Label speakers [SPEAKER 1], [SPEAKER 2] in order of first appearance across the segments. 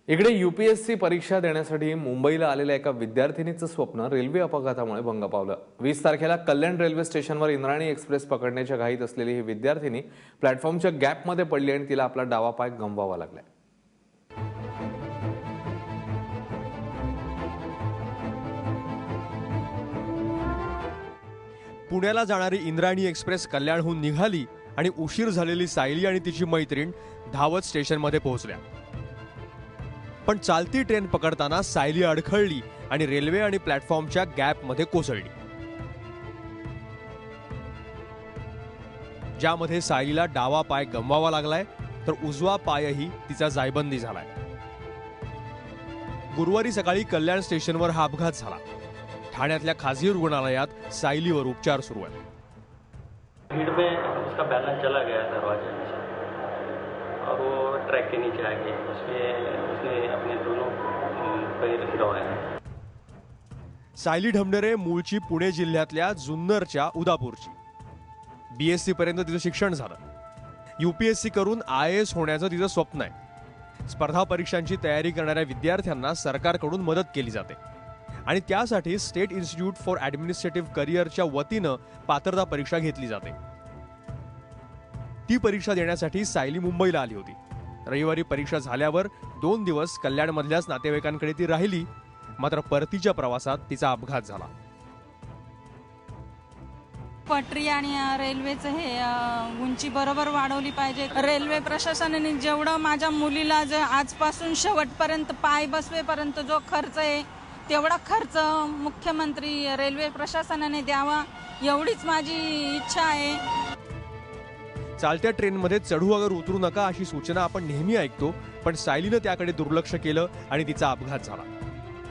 [SPEAKER 1] इकडे यूपीएससी परीक्षा देण्यासाठी मुंबईला आलेल्या एका विद्यार्थिनीचं स्वप्न रेल्वे अपघातामुळे भंग पावलं। 20 तारखेला कल्याण रेल्वे स्टेशनवर इंद्रायणी एक्सप्रेस पकडण्याच्या घाईत असलेली ही विद्यार्थिनी प्लॅटफॉर्मच्या गॅपमध्ये पडली आणि तिला आपला डावा पाय गमवावा लागला।
[SPEAKER 2] पुण्याला जाणारी इंद्रायणी एक्सप्रेस कल्याणहून निघाली आणि उशीर झालेली सायली आणि तिची मैत्रीण धावत स्टेशनमध्ये पोहोचल्या। पण चालती ट्रेन पकडताना सायली अडखळली आणि रेल्वे आणि प्लॅटफॉर्मच्या गॅपमध्ये कोसळली, ज्यामध्ये सायलीला डावा पाय गमवावा लागलाय तर उजवा पायही तिचा जायबंदी झालाय। गुरुवारी सकाळी कल्याण स्टेशनवर हा अपघात झाला। ठाण्यातल्या खासगी रुग्णालयात सायलीवर उपचार सुरू आहेत।
[SPEAKER 3] भीड़ में उसका बैलेंस चला गया दरवाजे में से और वो ट्रैक के नीचे आ गई। उसने अपने दोनों पैर गिरवाए हैं।
[SPEAKER 2] सायली ढमढेरे मूळची पुणे जिल्ह्यातल्या जुन्नरच्या उदापूरची। बीएससी पर्यंत तिचं शिक्षण झालं। यूपीएससी करून IAS होण्याचं तिचं स्वप्न आहे। स्पर्धा परीक्षांची तयारी करणाऱ्या विद्यार्थ्यांना सरकारकडून मदत केली जाते आणि त्यासाठी स्टेट इन्स्टिट्यूट फॉर ॲडमिनिस्ट्रेटिव्ह करिअरच्या वतीनं पात्रता परीक्षा घेतली जाते। ती परीक्षा देण्यासाठी सायली मुंबईला आली होती। रविवारी परीक्षा झाल्यावर 2 दिवस कल्याणमधल्याच नातेवाईकांकडे ती राहिली, मात्र परतीच्या प्रवासात तिचा अपघात झाला।
[SPEAKER 4] पटरी आणि रेल्वेचं हे उंची बरोबर वाढवली पाहिजे। रेल्वे प्रशासनाने जेवढं माझ्या मुलीला आजपासून शेवटपर्यंत पाय बसवेपर्यंत जो खर्च आहे तेवढा खर्च मुख्यमंत्री रेल्वे प्रशासनाने द्यावा, एवढीच माझी इच्छा आहे।
[SPEAKER 2] चालत्या ट्रेनमध्ये चढू वगैरे उतरू नका अशी सूचना आपण नेहमी ऐकतो, पण सायलीनं त्याकडे दुर्लक्ष केलं आणि तिचा अपघात झाला।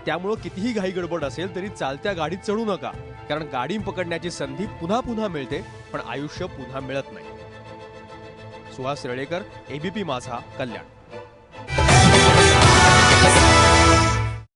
[SPEAKER 2] त्यामुळे कितीही घाई गडबड असेल तरी चालत्या गाडीत चढू नका, कारण गाडी पकडण्याची संधी पुन्हा पुन्हा मिळते, पण आयुष्य पुन्हा मिळत नाही। सुहास रेळेकर, ABP माझा, कल्याण।